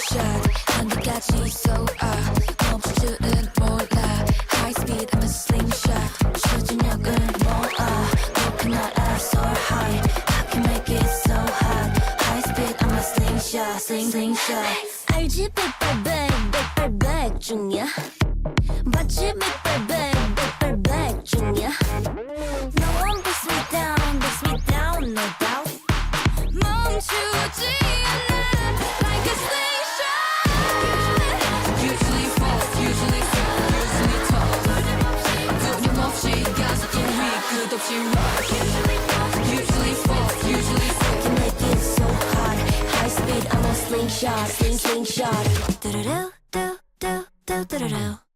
slingshot 한계까지 쏘아 멈출 줄은 몰라 high speed I'm a slingshot 추진력을 모아 높은 날아 soar high I can make it so hot high speed I'm a slingshot slingshot 알지 빅발백 중이야 봤지 빅발백 중이야 No one puts me down no doubt 멈추지 않아 like a slingshot Usually fast, usually tough 끊임없이 가속인 위 끝없이 rush Usually fast, usually can make it so hot high speed I'm a slingshot slingshot do do do do do do do